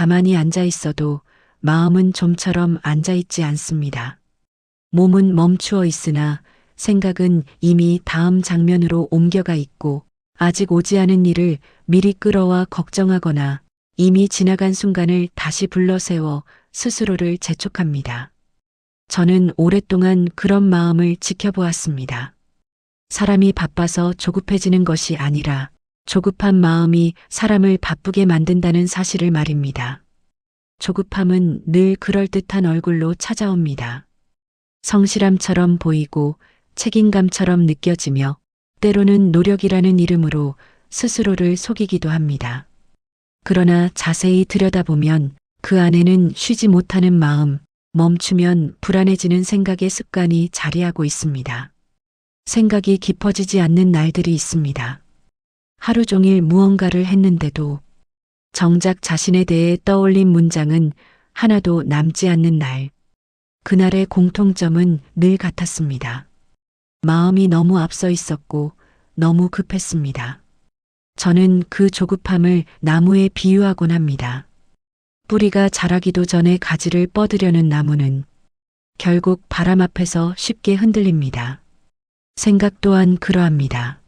가만히 앉아 있어도 마음은 좀처럼 앉아 있지 않습니다. 몸은 멈추어 있으나 생각은 이미 다음 장면으로 옮겨가 있고 아직 오지 않은 일을 미리 끌어와 걱정하거나 이미 지나간 순간을 다시 불러세워 스스로를 재촉합니다. 저는 오랫동안 그런 마음을 지켜보았습니다. 사람이 바빠서 조급해지는 것이 아니라 조급한 마음이 사람을 바쁘게 만든다는 사실을 말입니다. 조급함은 늘 그럴듯한 얼굴로 찾아옵니다. 성실함처럼 보이고 책임감처럼 느껴지며 때로는 노력이라는 이름으로 스스로를 속이기도 합니다. 그러나 자세히 들여다보면 그 안에는 쉬지 못하는 마음, 멈추면 불안해지는 생각의 습관이 자리하고 있습니다. 생각이 깊어지지 않는 날들이 있습니다. 하루 종일 무언가를 했는데도 정작 자신에 대해 떠올린 문장은 하나도 남지 않는 날. 그날의 공통점은 늘 같았습니다. 마음이 너무 앞서 있었고 너무 급했습니다. 저는 그 조급함을 나무에 비유하곤 합니다. 뿌리가 자라기도 전에 가지를 뻗으려는 나무는 결국 바람 앞에서 쉽게 흔들립니다. 생각 또한 그러합니다.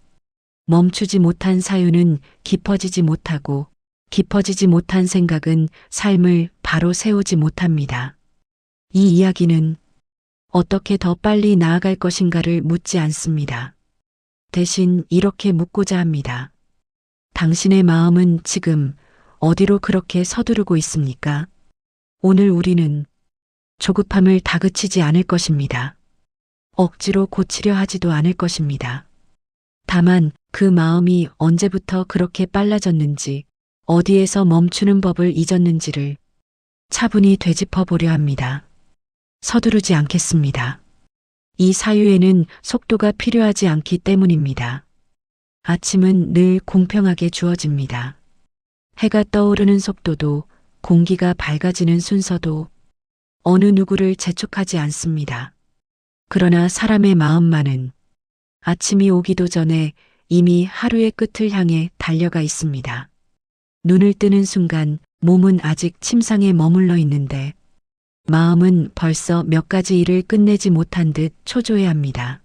멈추지 못한 사유는 깊어지지 못하고 깊어지지 못한 생각은 삶을 바로 세우지 못합니다. 이 이야기는 어떻게 더 빨리 나아갈 것인가를 묻지 않습니다. 대신 이렇게 묻고자 합니다. 당신의 마음은 지금 어디로 그렇게 서두르고 있습니까? 오늘 우리는 조급함을 다그치지 않을 것입니다. 억지로 고치려 하지도 않을 것입니다. 다만 그 마음이 언제부터 그렇게 빨라졌는지, 어디에서 멈추는 법을 잊었는지를 차분히 되짚어 보려 합니다. 서두르지 않겠습니다. 이 사유에는 속도가 필요하지 않기 때문입니다. 아침은 늘 공평하게 주어집니다. 해가 떠오르는 속도도 공기가 밝아지는 순서도 어느 누구를 재촉하지 않습니다. 그러나 사람의 마음만은 아침이 오기도 전에 이미 하루의 끝을 향해 달려가 있습니다. 눈을 뜨는 순간 몸은 아직 침상에 머물러 있는데 마음은 벌써 몇 가지 일을 끝내지 못한 듯 초조해합니다.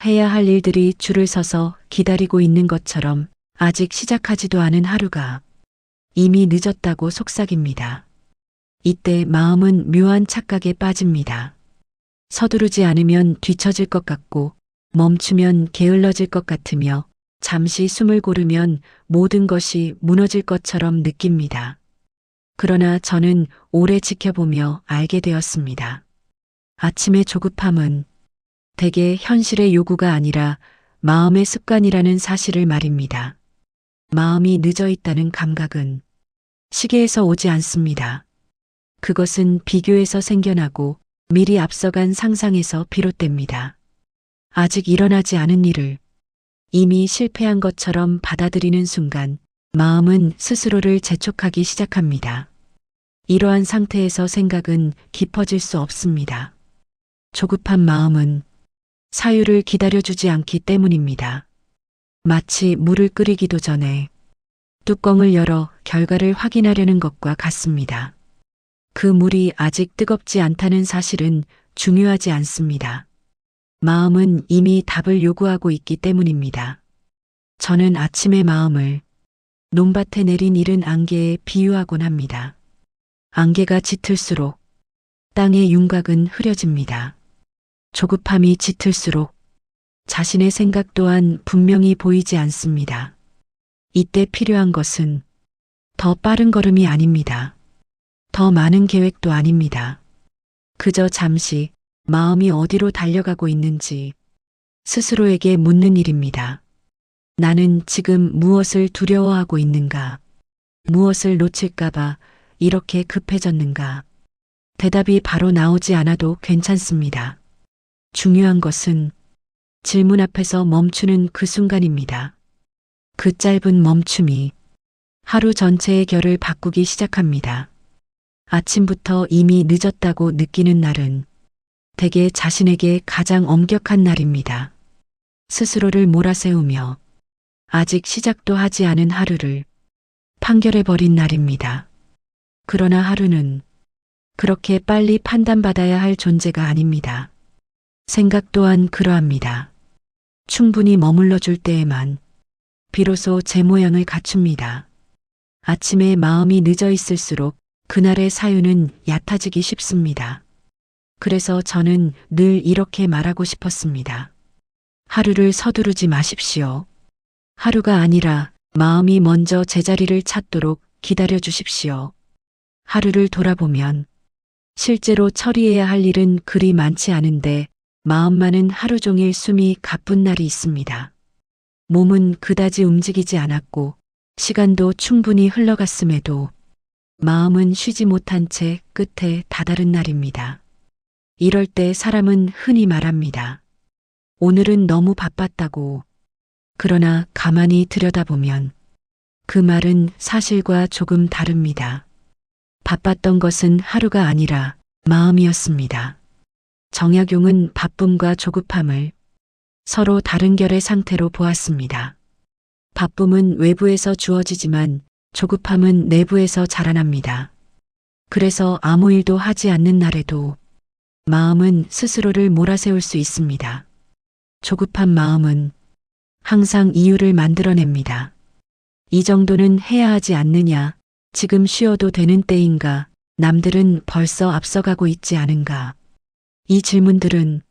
해야 할 일들이 줄을 서서 기다리고 있는 것처럼 아직 시작하지도 않은 하루가 이미 늦었다고 속삭입니다. 이때 마음은 묘한 착각에 빠집니다. 서두르지 않으면 뒤처질 것 같고 멈추면 게을러질 것 같으며 잠시 숨을 고르면 모든 것이 무너질 것처럼 느낍니다. 그러나 저는 오래 지켜보며 알게 되었습니다. 아침의 조급함은 대개 현실의 요구가 아니라 마음의 습관이라는 사실을 말입니다. 마음이 늦어 있다는 감각은 시계에서 오지 않습니다. 그것은 비교에서 생겨나고 미리 앞서간 상상에서 비롯됩니다. 아직 일어나지 않은 일을 이미 실패한 것처럼 받아들이는 순간 마음은 스스로를 재촉하기 시작합니다. 이러한 상태에서 생각은 깊어질 수 없습니다. 조급한 마음은 사유를 기다려주지 않기 때문입니다. 마치 물을 끓이기도 전에 뚜껑을 열어 결과를 확인하려는 것과 같습니다. 그 물이 아직 뜨겁지 않다는 사실은 중요하지 않습니다. 마음은 이미 답을 요구하고 있기 때문입니다. 저는 아침의 마음을 논밭에 내린 이른 안개에 비유하곤 합니다. 안개가 짙을수록 땅의 윤곽은 흐려집니다. 조급함이 짙을수록 자신의 생각 또한 분명히 보이지 않습니다. 이때 필요한 것은 더 빠른 걸음이 아닙니다. 더 많은 계획도 아닙니다. 그저 잠시 마음이 어디로 달려가고 있는지 스스로에게 묻는 일입니다. 나는 지금 무엇을 두려워하고 있는가? 무엇을 놓칠까봐 이렇게 급해졌는가? 대답이 바로 나오지 않아도 괜찮습니다. 중요한 것은 질문 앞에서 멈추는 그 순간입니다. 그 짧은 멈춤이 하루 전체의 결을 바꾸기 시작합니다. 아침부터 이미 늦었다고 느끼는 날은 대개 자신에게 가장 엄격한 날입니다. 스스로를 몰아세우며 아직 시작도 하지 않은 하루를 판결해버린 날입니다. 그러나 하루는 그렇게 빨리 판단받아야 할 존재가 아닙니다. 생각 또한 그러합니다. 충분히 머물러 줄 때에만 비로소 제 모양을 갖춥니다. 아침에 마음이 늦어 있을수록 그날의 사유는 얕아지기 쉽습니다. 그래서 저는 늘 이렇게 말하고 싶었습니다. 하루를 서두르지 마십시오. 하루가 아니라 마음이 먼저 제자리를 찾도록 기다려 주십시오. 하루를 돌아보면 실제로 처리해야 할 일은 그리 많지 않은데 마음만은 하루 종일 숨이 가쁜 날이 있습니다. 몸은 그다지 움직이지 않았고 시간도 충분히 흘러갔음에도 마음은 쉬지 못한 채 끝에 다다른 날입니다. 이럴 때 사람은 흔히 말합니다. 오늘은 너무 바빴다고. 그러나 가만히 들여다보면 그 말은 사실과 조금 다릅니다. 바빴던 것은 하루가 아니라 마음이었습니다. 정약용은 바쁨과 조급함을 서로 다른 결의 상태로 보았습니다. 바쁨은 외부에서 주어지지만 조급함은 내부에서 자라납니다. 그래서 아무 일도 하지 않는 날에도 마음은 스스로를 몰아세울 수 있습니다. 조급한 마음은 항상 이유를 만들어냅니다. 이 정도는 해야 하지 않느냐, 지금 쉬어도 되는 때인가, 남들은 벌써 앞서가고 있지 않은가. 이 질문들은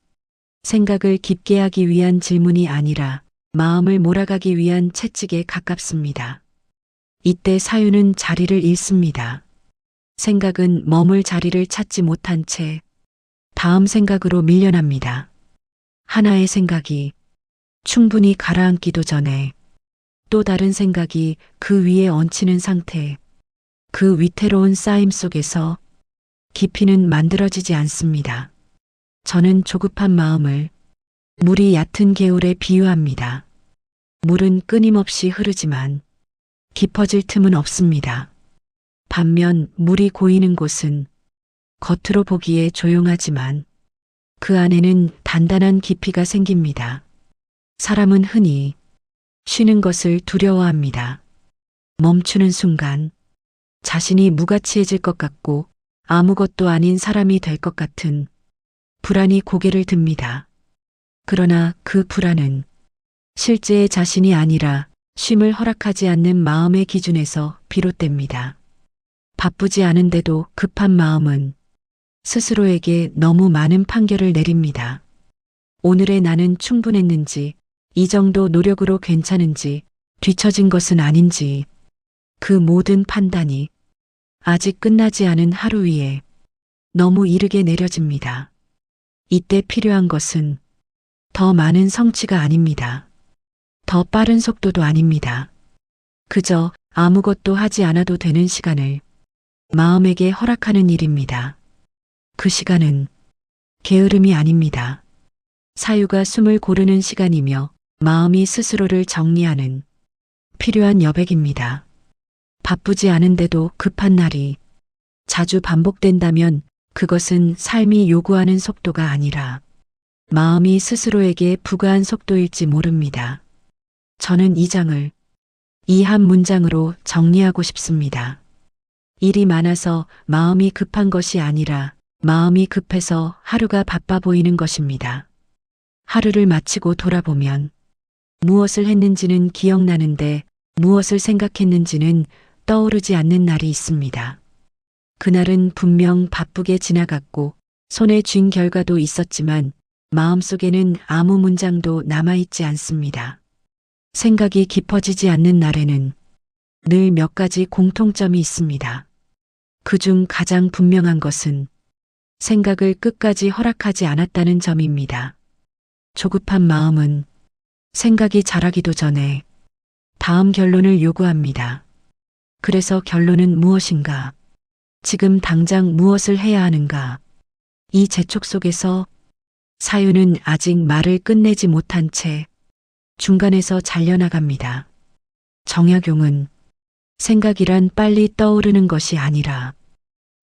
생각을 깊게 하기 위한 질문이 아니라 마음을 몰아가기 위한 채찍에 가깝습니다. 이때 사유는 자리를 잃습니다. 생각은 머물 자리를 찾지 못한 채 다음 생각으로 밀려납니다. 하나의 생각이 충분히 가라앉기도 전에 또 다른 생각이 그 위에 얹히는 상태, 그 위태로운 쌓임 속에서 깊이는 만들어지지 않습니다. 저는 조급한 마음을 물이 얕은 개울에 비유합니다. 물은 끊임없이 흐르지만 깊어질 틈은 없습니다. 반면 물이 고이는 곳은 겉으로 보기에 조용하지만 그 안에는 단단한 깊이가 생깁니다. 사람은 흔히 쉬는 것을 두려워합니다. 멈추는 순간 자신이 무가치해질 것 같고 아무것도 아닌 사람이 될 것 같은 불안이 고개를 듭니다. 그러나 그 불안은 실제의 자신이 아니라 쉼을 허락하지 않는 마음의 기준에서 비롯됩니다. 바쁘지 않은데도 급한 마음은 스스로에게 너무 많은 판결을 내립니다. 오늘의 나는 충분했는지, 이 정도 노력으로 괜찮은지, 뒤처진 것은 아닌지, 그 모든 판단이 아직 끝나지 않은 하루 위에 너무 이르게 내려집니다. 이때 필요한 것은 더 많은 성취가 아닙니다. 더 빠른 속도도 아닙니다. 그저 아무것도 하지 않아도 되는 시간을 마음에게 허락하는 일입니다. 그 시간은 게으름이 아닙니다. 사유가 숨을 고르는 시간이며 마음이 스스로를 정리하는 필요한 여백입니다. 바쁘지 않은데도 급한 날이 자주 반복된다면 그것은 삶이 요구하는 속도가 아니라 마음이 스스로에게 부과한 속도일지 모릅니다. 저는 이 장을 이 한 문장으로 정리하고 싶습니다. 일이 많아서 마음이 급한 것이 아니라 마음이 급해서 하루가 바빠 보이는 것입니다. 하루를 마치고 돌아보면 무엇을 했는지는 기억나는데 무엇을 생각했는지는 떠오르지 않는 날이 있습니다. 그날은 분명 바쁘게 지나갔고 손에 쥔 결과도 있었지만 마음속에는 아무 문장도 남아있지 않습니다. 생각이 깊어지지 않는 날에는 늘 몇 가지 공통점이 있습니다. 그중 가장 분명한 것은 생각을 끝까지 허락하지 않았다는 점입니다. 조급한 마음은 생각이 자라기도 전에 다음 결론을 요구합니다. 그래서 결론은 무엇인가? 지금 당장 무엇을 해야 하는가? 이 재촉 속에서 사유는 아직 말을 끝내지 못한 채 중간에서 잘려나갑니다. 정약용은 생각이란 빨리 떠오르는 것이 아니라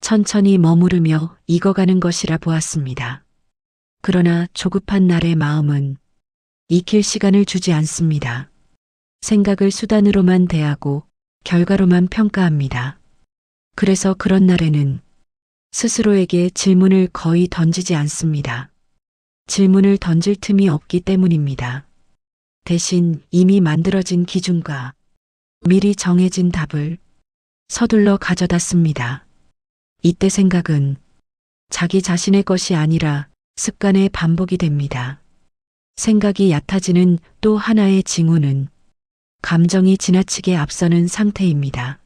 천천히 머무르며 익어가는 것이라 보았습니다. 그러나 조급한 날의 마음은 익힐 시간을 주지 않습니다. 생각을 수단으로만 대하고 결과로만 평가합니다. 그래서 그런 날에는 스스로에게 질문을 거의 던지지 않습니다. 질문을 던질 틈이 없기 때문입니다. 대신 이미 만들어진 기준과 미리 정해진 답을 서둘러 가져다 씁니다. 이때 생각은 자기 자신의 것이 아니라 습관의 반복이 됩니다. 생각이 얕아지는 또 하나의 징후는 감정이 지나치게 앞서는 상태입니다.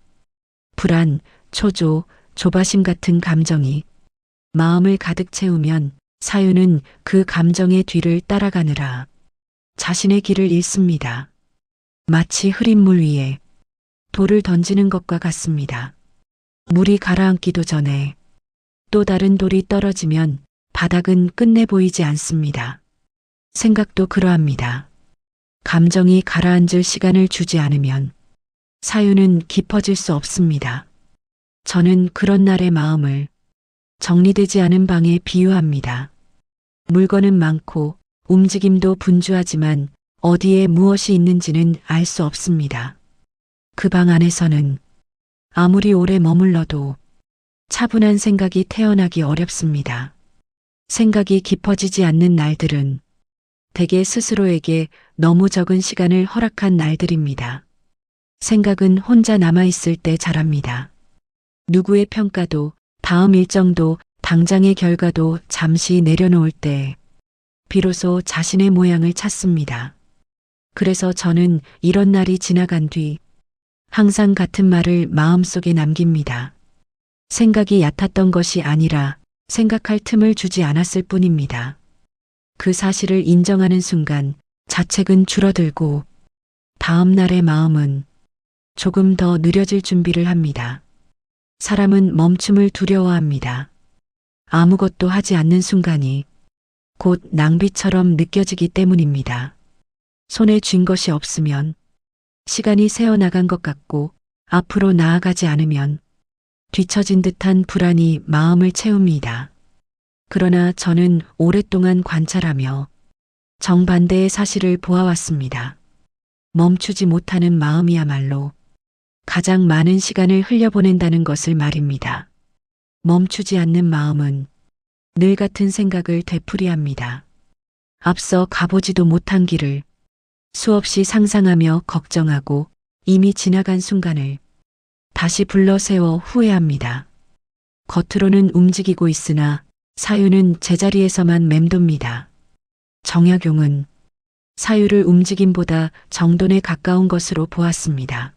불안, 초조, 조바심 같은 감정이 마음을 가득 채우면 사유는 그 감정의 뒤를 따라가느라 자신의 길을 잃습니다. 마치 흐린 물 위에 돌을 던지는 것과 같습니다. 물이 가라앉기도 전에 또 다른 돌이 떨어지면 바닥은 끝내 보이지 않습니다. 생각도 그러합니다. 감정이 가라앉을 시간을 주지 않으면 사유는 깊어질 수 없습니다. 저는 그런 날의 마음을 정리되지 않은 방에 비유합니다. 물건은 많고 움직임도 분주하지만 어디에 무엇이 있는지는 알 수 없습니다. 그 방 안에서는 아무리 오래 머물러도 차분한 생각이 태어나기 어렵습니다. 생각이 깊어지지 않는 날들은 대개 스스로에게 너무 적은 시간을 허락한 날들입니다. 생각은 혼자 남아있을 때 자랍니다. 누구의 평가도, 다음 일정도, 당장의 결과도 잠시 내려놓을 때 비로소 자신의 모양을 찾습니다. 그래서 저는 이런 날이 지나간 뒤 항상 같은 말을 마음속에 남깁니다. 생각이 얕았던 것이 아니라 생각할 틈을 주지 않았을 뿐입니다. 그 사실을 인정하는 순간 자책은 줄어들고 다음 날의 마음은 조금 더 느려질 준비를 합니다. 사람은 멈춤을 두려워합니다. 아무것도 하지 않는 순간이 곧 낭비처럼 느껴지기 때문입니다. 손에 쥔 것이 없으면 시간이 새어나간 것 같고 앞으로 나아가지 않으면 뒤처진 듯한 불안이 마음을 채웁니다. 그러나 저는 오랫동안 관찰하며 정반대의 사실을 보아왔습니다. 멈추지 못하는 마음이야말로 가장 많은 시간을 흘려보낸다는 것을 말입니다. 멈추지 않는 마음은 늘 같은 생각을 되풀이합니다. 앞서 가보지도 못한 길을 수없이 상상하며 걱정하고 이미 지나간 순간을 다시 불러 세워 후회합니다. 겉으로는 움직이고 있으나 사유는 제자리에서만 맴돕니다. 정약용은 사유를 움직임보다 정돈에 가까운 것으로 보았습니다.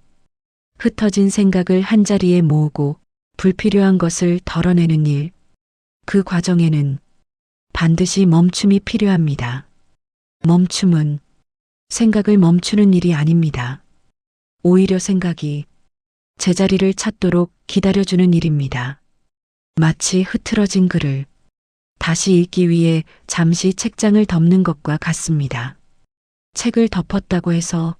흩어진 생각을 한자리에 모으고 불필요한 것을 덜어내는 일, 그 과정에는 반드시 멈춤이 필요합니다. 멈춤은 생각을 멈추는 일이 아닙니다. 오히려 생각이 제자리를 찾도록 기다려주는 일입니다. 마치 흐트러진 글을 다시 읽기 위해 잠시 책장을 덮는 것과 같습니다. 책을 덮었다고 해서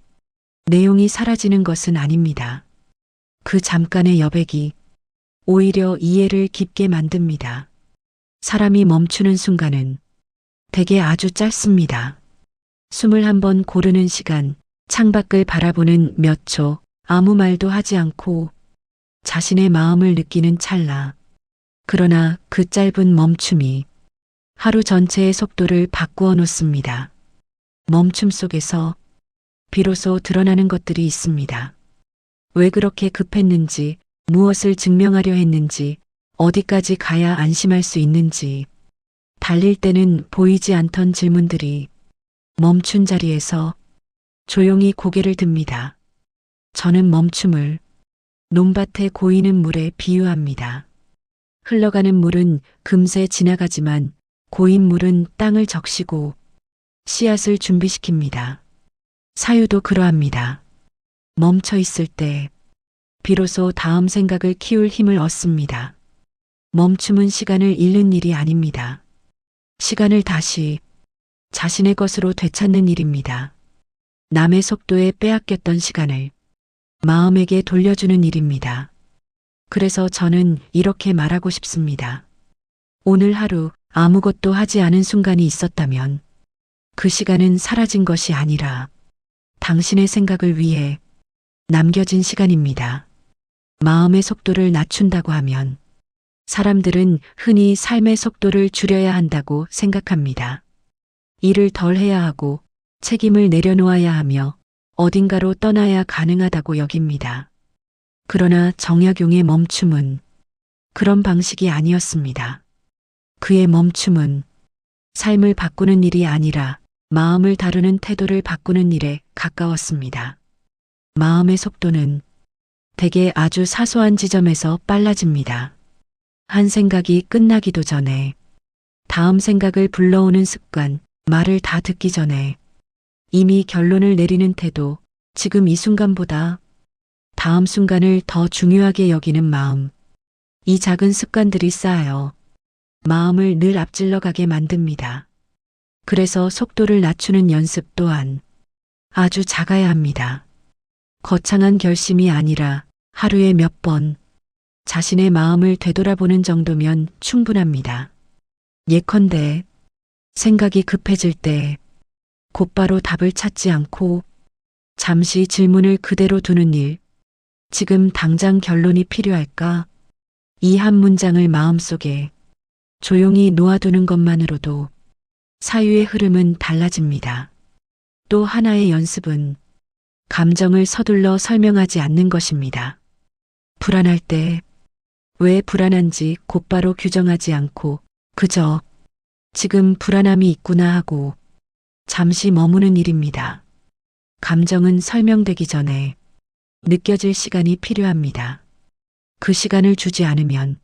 내용이 사라지는 것은 아닙니다. 그 잠깐의 여백이 오히려 이해를 깊게 만듭니다. 사람이 멈추는 순간은 대개 아주 짧습니다. 숨을 한번 고르는 시간, 창밖을 바라보는 몇 초, 아무 말도 하지 않고 자신의 마음을 느끼는 찰나. 그러나 그 짧은 멈춤이 하루 전체의 속도를 바꾸어 놓습니다. 멈춤 속에서 비로소 드러나는 것들이 있습니다. 왜 그렇게 급했는지, 무엇을 증명하려 했는지, 어디까지 가야 안심할 수 있는지, 달릴 때는 보이지 않던 질문들이 멈춘 자리에서 조용히 고개를 듭니다. 저는 멈춤을 논밭에 고이는 물에 비유합니다. 흘러가는 물은 금세 지나가지만 고인 물은 땅을 적시고 씨앗을 준비시킵니다. 사유도 그러합니다. 멈춰 있을 때 비로소 다음 생각을 키울 힘을 얻습니다. 멈춤은 시간을 잃는 일이 아닙니다. 시간을 다시 자신의 것으로 되찾는 일입니다. 남의 속도에 빼앗겼던 시간을 마음에게 돌려주는 일입니다. 그래서 저는 이렇게 말하고 싶습니다. 오늘 하루 아무것도 하지 않은 순간이 있었다면 그 시간은 사라진 것이 아니라 당신의 생각을 위해 남겨진 시간입니다. 마음의 속도를 낮춘다고 하면 사람들은 흔히 삶의 속도를 줄여야 한다고 생각합니다. 일을 덜 해야 하고 책임을 내려놓아야 하며 어딘가로 떠나야 가능하다고 여깁니다. 그러나 정약용의 멈춤은 그런 방식이 아니었습니다. 그의 멈춤은 삶을 바꾸는 일이 아니라 마음을 다루는 태도를 바꾸는 일에 가까웠습니다. 마음의 속도는 대개 아주 사소한 지점에서 빨라집니다. 한 생각이 끝나기도 전에 다음 생각을 불러오는 습관, 말을 다 듣기 전에 이미 결론을 내리는 태도, 지금 이 순간보다 다음 순간을 더 중요하게 여기는 마음. 이 작은 습관들이 쌓여 마음을 늘 앞질러 가게 만듭니다. 그래서 속도를 낮추는 연습 또한 아주 작아야 합니다. 거창한 결심이 아니라 하루에 몇 번 자신의 마음을 되돌아보는 정도면 충분합니다. 예컨대 생각이 급해질 때 곧바로 답을 찾지 않고 잠시 질문을 그대로 두는 일, 지금 당장 결론이 필요할까? 이 한 문장을 마음속에 조용히 놓아두는 것만으로도 사유의 흐름은 달라집니다. 또 하나의 연습은 감정을 서둘러 설명하지 않는 것입니다. 불안할 때 왜 불안한지 곧바로 규정하지 않고 그저 지금 불안함이 있구나 하고 잠시 머무는 일입니다. 감정은 설명되기 전에 느껴질 시간이 필요합니다. 그 시간을 주지 않으면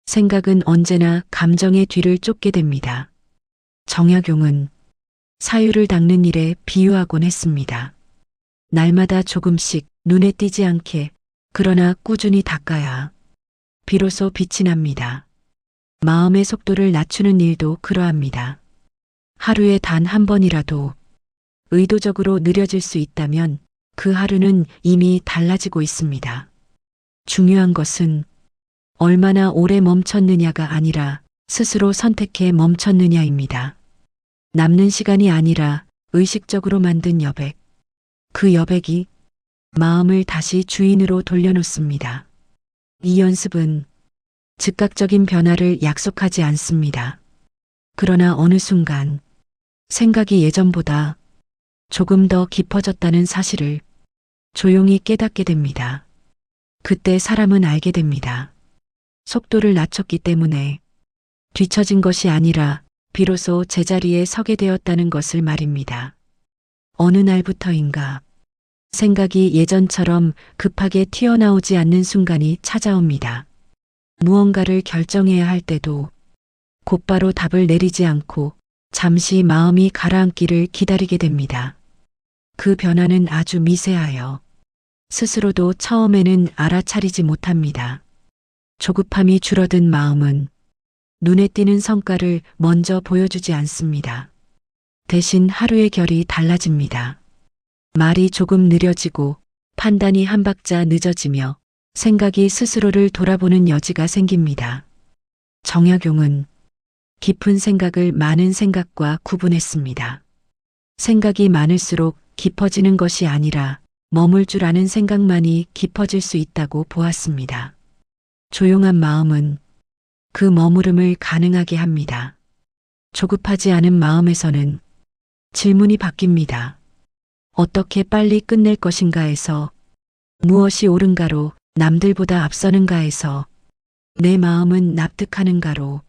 생각은 언제나 감정의 뒤를 쫓게 됩니다. 정약용은 사유를 닦는 일에 비유하곤 했습니다. 날마다 조금씩 눈에 띄지 않게 그러나 꾸준히 닦아야 비로소 빛이 납니다. 마음의 속도를 낮추는 일도 그러합니다. 하루에 단 한 번이라도 의도적으로 느려질 수 있다면 그 하루는 이미 달라지고 있습니다. 중요한 것은 얼마나 오래 멈췄느냐가 아니라 스스로 선택해 멈췄느냐입니다. 남는 시간이 아니라 의식적으로 만든 여백. 그 여백이 마음을 다시 주인으로 돌려놓습니다. 이 연습은 즉각적인 변화를 약속하지 않습니다. 그러나 어느 순간 생각이 예전보다 조금 더 깊어졌다는 사실을 조용히 깨닫게 됩니다. 그때 사람은 알게 됩니다. 속도를 낮췄기 때문에 뒤처진 것이 아니라 비로소 제자리에 서게 되었다는 것을 말입니다. 어느 날부터인가 생각이 예전처럼 급하게 튀어나오지 않는 순간이 찾아옵니다. 무언가를 결정해야 할 때도 곧바로 답을 내리지 않고 잠시 마음이 가라앉기를 기다리게 됩니다. 그 변화는 아주 미세하여 스스로도 처음에는 알아차리지 못합니다. 조급함이 줄어든 마음은 눈에 띄는 성과를 먼저 보여주지 않습니다. 대신 하루의 결이 달라집니다. 말이 조금 느려지고 판단이 한 박자 늦어지며 생각이 스스로를 돌아보는 여지가 생깁니다. 정약용은 깊은 생각을 많은 생각과 구분했습니다. 생각이 많을수록 깊어지는 것이 아니라 머물 줄 아는 생각만이 깊어질 수 있다고 보았습니다. 조용한 마음은 그 머무름을 가능하게 합니다. 조급하지 않은 마음에서는 질문이 바뀝니다. 어떻게 빨리 끝낼 것인가에서 무엇이 옳은가로 남들보다 앞서는가에서 내 마음은 납득하는가로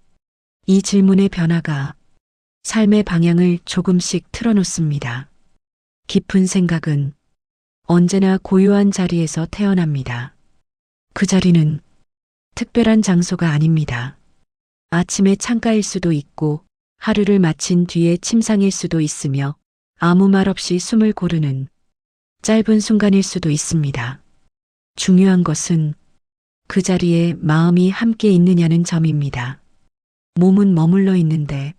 이 질문의 변화가 삶의 방향을 조금씩 틀어놓습니다. 깊은 생각은 언제나 고요한 자리에서 태어납니다. 그 자리는 특별한 장소가 아닙니다. 아침의 창가일 수도 있고 하루를 마친 뒤의 침상일 수도 있으며 아무 말 없이 숨을 고르는 짧은 순간일 수도 있습니다. 중요한 것은 그 자리에 마음이 함께 있느냐는 점입니다. 몸은 머물러 있는데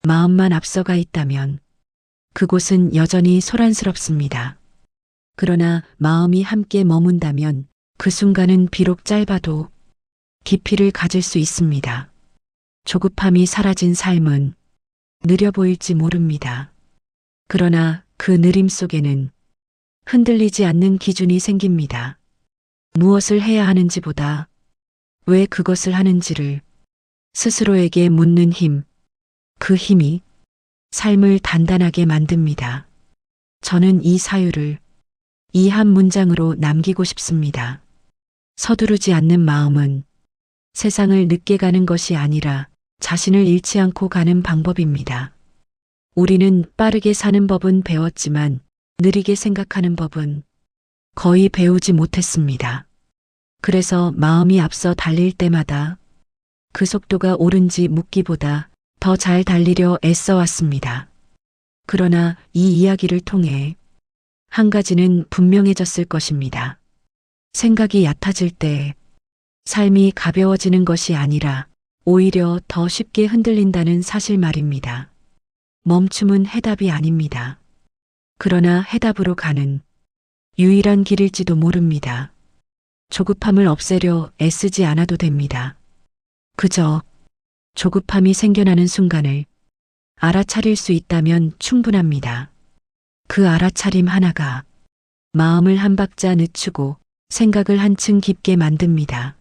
마음만 앞서가 있다면 그곳은 여전히 소란스럽습니다. 그러나 마음이 함께 머문다면 그 순간은 비록 짧아도 깊이를 가질 수 있습니다. 조급함이 사라진 삶은 느려 보일지 모릅니다. 그러나 그 느림 속에는 흔들리지 않는 기준이 생깁니다. 무엇을 해야 하는지보다 왜 그것을 하는지를 스스로에게 묻는 힘, 그 힘이 삶을 단단하게 만듭니다. 저는 이 사유를 이 한 문장으로 남기고 싶습니다. 서두르지 않는 마음은 세상을 늦게 가는 것이 아니라 자신을 잃지 않고 가는 방법입니다. 우리는 빠르게 사는 법은 배웠지만 느리게 생각하는 법은 거의 배우지 못했습니다. 그래서 마음이 앞서 달릴 때마다 그 속도가 옳은지 묻기보다 더 잘 달리려 애써 왔습니다. 그러나 이 이야기를 통해 한 가지는 분명해졌을 것입니다. 생각이 얕아질 때 삶이 가벼워지는 것이 아니라 오히려 더 쉽게 흔들린다는 사실 말입니다. 멈춤은 해답이 아닙니다. 그러나 해답으로 가는 유일한 길일지도 모릅니다. 조급함을 없애려 애쓰지 않아도 됩니다. 그저 조급함이 생겨나는 순간을 알아차릴 수 있다면 충분합니다. 그 알아차림 하나가 마음을 한 박자 늦추고 생각을 한층 깊게 만듭니다.